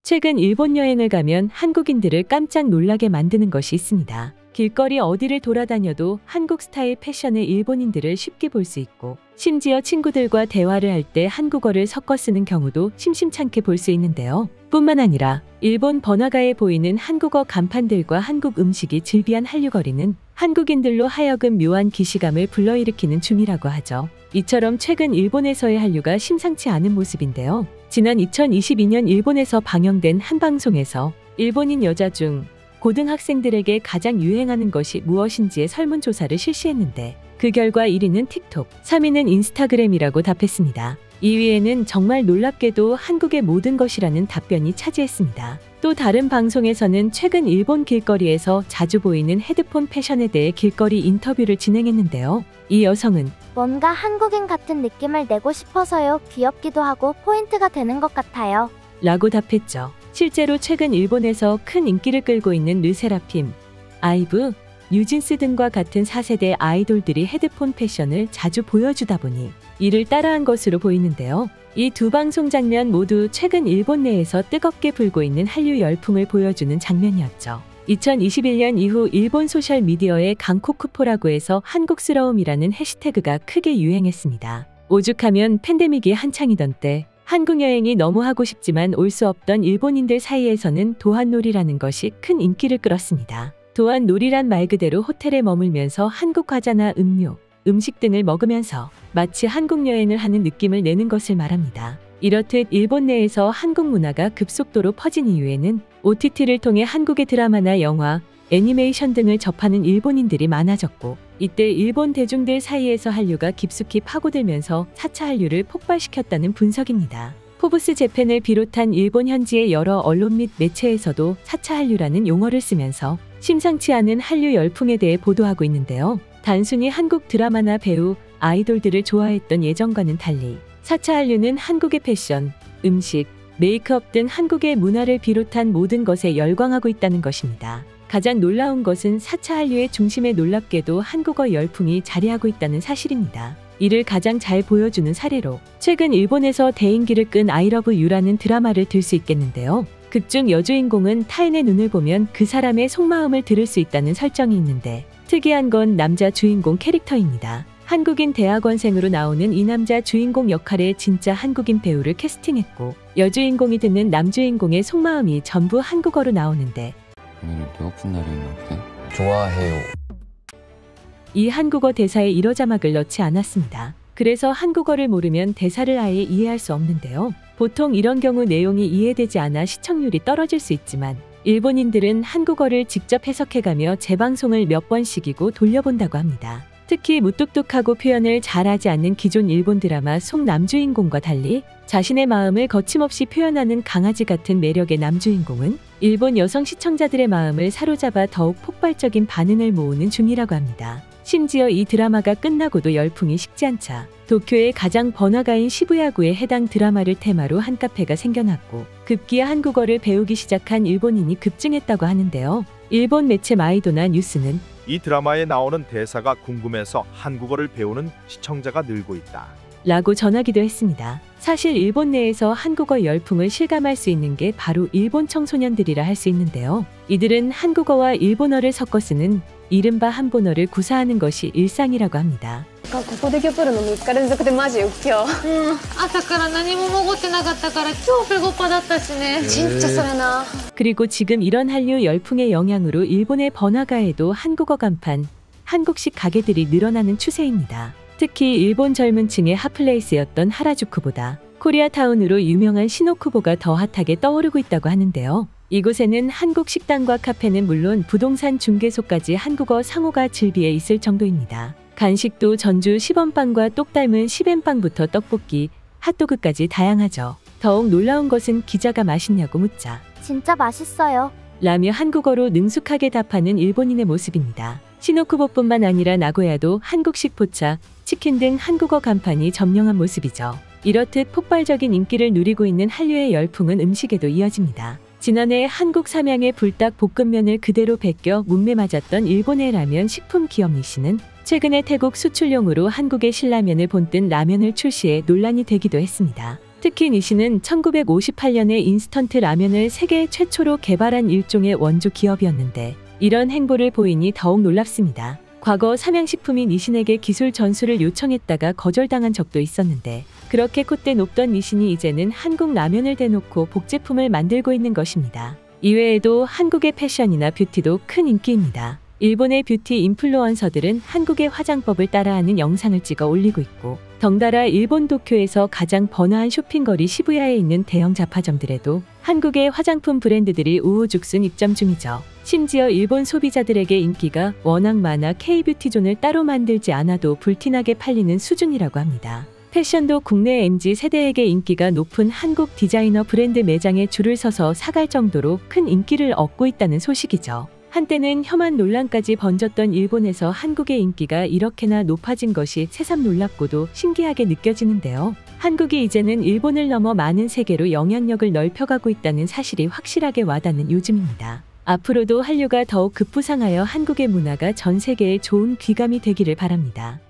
최근 일본 여행을 가면 한국인들을 깜짝 놀라게 만드는 것이 있습니다. 길거리 어디를 돌아다녀도 한국 스타일 패션의 일본인들을 쉽게 볼 수 있고, 심지어 친구들과 대화를 할 때 한국어를 섞어 쓰는 경우도 심심찮게 볼 수 있는데요. 뿐만 아니라 일본 번화가에 보이는 한국어 간판들과 한국 음식이 즐비한 한류거리는 한국인들로 하여금 묘한 기시감을 불러일으키는 중이라고 하죠. 이처럼 최근 일본에서의 한류가 심상치 않은 모습인데요. 지난 2022년 일본에서 방영된 한 방송에서 일본인 여자 중 고등학생들에게 가장 유행하는 것이 무엇인지의 설문조사를 실시했는데, 그 결과 1위는 틱톡, 3위는 인스타그램이라고 답했습니다. 2위에는 정말 놀랍게도 한국의 모든 것이라는 답변이 차지했습니다. 또 다른 방송에서는 최근 일본 길거리에서 자주 보이는 헤드폰 패션에 대해 길거리 인터뷰를 진행했는데요. 이 여성은 뭔가 한국인 같은 느낌을 내고 싶어서요. 귀엽기도 하고 포인트가 되는 것 같아요. 라고 답했죠. 실제로 최근 일본에서 큰 인기를 끌고 있는 르세라핌, 아이브, 뉴진스 등과 같은 4세대 아이돌들이 헤드폰 패션을 자주 보여주다 보니 이를 따라한 것으로 보이는데요. 이 두 방송 장면 모두 최근 일본 내에서 뜨겁게 불고 있는 한류 열풍을 보여주는 장면이었죠. 2021년 이후 일본 소셜미디어에 강코쿠포라고 해서 한국스러움이라는 해시태그가 크게 유행했습니다. 오죽하면 팬데믹이 한창이던 때 한국 여행이 너무 하고 싶지만 올 수 없던 일본인들 사이에서는 도한놀이라는 것이 큰 인기를 끌었습니다. 도한놀이란 말 그대로 호텔에 머물면서 한국 과자나 음료, 음식 등을 먹으면서 마치 한국 여행을 하는 느낌을 내는 것을 말합니다. 이렇듯 일본 내에서 한국 문화가 급속도로 퍼진 이유에는 OTT를 통해 한국의 드라마나 영화, 애니메이션 등을 접하는 일본인들이 많아졌고, 이때 일본 대중들 사이에서 한류가 깊숙이 파고들면서 4차 한류를 폭발시켰다는 분석입니다. 포브스 재팬을 비롯한 일본 현지의 여러 언론 및 매체에서도 4차 한류라는 용어를 쓰면서 심상치 않은 한류 열풍에 대해 보도하고 있는데요. 단순히 한국 드라마나 배우, 아이돌들을 좋아했던 예전과는 달리 4차 한류는 한국의 패션, 음식, 메이크업 등 한국의 문화를 비롯한 모든 것에 열광하고 있다는 것입니다. 가장 놀라운 것은 4차 한류의 중심에 놀랍게도 한국어 열풍이 자리하고 있다는 사실입니다. 이를 가장 잘 보여주는 사례로 최근 일본에서 대인기를 끈 I Love You라는 드라마를 들 수 있겠는데요. 극중 여주인공은 타인의 눈을 보면 그 사람의 속마음을 들을 수 있다는 설정이 있는데, 특이한 건 남자 주인공 캐릭터입니다. 한국인 대학원생으로 나오는 이 남자 주인공 역할에 진짜 한국인 배우를 캐스팅했고, 여주인공이 듣는 남주인공의 속마음이 전부 한국어로 나오는데, 오늘 배고픈 날이었는데 좋아해요. 이 한국어 대사에 일어 자막을 넣지 않았습니다. 그래서 한국어를 모르면 대사를 아예 이해할 수 없는데요. 보통 이런 경우 내용이 이해되지 않아 시청률이 떨어질 수 있지만, 일본인들은 한국어를 직접 해석해가며 재방송을 몇 번씩이고 돌려본다고 합니다. 특히 무뚝뚝하고 표현을 잘하지 않는 기존 일본 드라마 속 남주인공과 달리 자신의 마음을 거침없이 표현하는 강아지 같은 매력의 남주인공은 일본 여성 시청자들의 마음을 사로잡아 더욱 폭발적인 반응을 모으는 중이라고 합니다. 심지어 이 드라마가 끝나고도 열풍이 식지 않자 도쿄의 가장 번화가인 시부야구에 해당 드라마를 테마로 한 카페가 생겨났고, 급기야 한국어를 배우기 시작한 일본인이 급증했다고 하는데요. 일본 매체 마이도나 뉴스는 이 드라마에 나오는 대사가 궁금해서 한국어를 배우는 시청자가 늘고 있다 라고 전하기도 했습니다. 사실 일본 내에서 한국어 열풍을 실감할 수 있는 게 바로 일본 청소년들이라 할 수 있는데요. 이들은 한국어와 일본어를 섞어 쓰는 이른바 한본어를 구사하는 것이 일상이라고 합니다. ここで今日取るの3日連続でマジよ今日朝から何も潜ってなかったから超ペコパだったしね。 진짜 썰어나. 그리고 지금 이런 한류 열풍의 영향으로 일본의 번화가에도 한국어 간판, 한국식 가게들이 늘어나는 추세입니다. 특히 일본 젊은 층의 핫플레이스였던 하라주쿠보다 코리아타운으로 유명한 시노쿠보가 더 핫하게 떠오르고 있다고 하는데요. 이곳에는 한국 식당과 카페는 물론 부동산 중개소까지 한국어 상호가 즐비해 있을 정도입니다. 간식도 전주 시범빵과 똑 닮은 시벤빵부터 떡볶이, 핫도그까지 다양하죠. 더욱 놀라운 것은 기자가 맛있냐고 묻자 진짜 맛있어요. 라며 한국어로 능숙하게 답하는 일본인의 모습입니다. 시노쿠보뿐만 아니라 나고야도 한국식 포차, 치킨 등 한국어 간판이 점령한 모습이죠. 이렇듯 폭발적인 인기를 누리고 있는 한류의 열풍은 음식에도 이어집니다. 지난해 한국 삼양의 불닭 볶음면을 그대로 베껴 문매 맞았던 일본의 라면 식품 기업 니시는 최근에 태국 수출용으로 한국의 신라면을 본뜬 라면을 출시해 논란이 되기도 했습니다. 특히 니신은 1958년에 인스턴트 라면을 세계 최초로 개발한 일종의 원조 기업이었는데 이런 행보를 보이니 더욱 놀랍습니다. 과거 삼양식품이 니신에게 기술 전수를 요청했다가 거절당한 적도 있었는데 그렇게 콧대 높던 니신이 이제는 한국 라면을 대놓고 복제품을 만들고 있는 것입니다. 이외에도 한국의 패션이나 뷰티도 큰 인기입니다. 일본의 뷰티 인플루언서들은 한국의 화장법을 따라하는 영상을 찍어 올리고 있고 덩달아 일본 도쿄에서 가장 번화한 쇼핑거리 시부야에 있는 대형 잡화점들에도 한국의 화장품 브랜드들이 우후죽순 입점 중이죠. 심지어 일본 소비자들에게 인기가 워낙 많아 K뷰티존을 따로 만들지 않아도 불티나게 팔리는 수준이라고 합니다. 패션도 국내 MZ세대에게 인기가 높은 한국 디자이너 브랜드 매장에 줄을 서서 사갈 정도로 큰 인기를 얻고 있다는 소식이죠. 한때는 혐한 논란까지 번졌던 일본에서 한국의 인기가 이렇게나 높아진 것이 새삼 놀랍고도 신기하게 느껴지는데요. 한국이 이제는 일본을 넘어 많은 세계로 영향력을 넓혀가고 있다는 사실이 확실하게 와닿는 요즘입니다. 앞으로도 한류가 더욱 급부상하여 한국의 문화가 전 세계에 좋은 귀감이 되기를 바랍니다.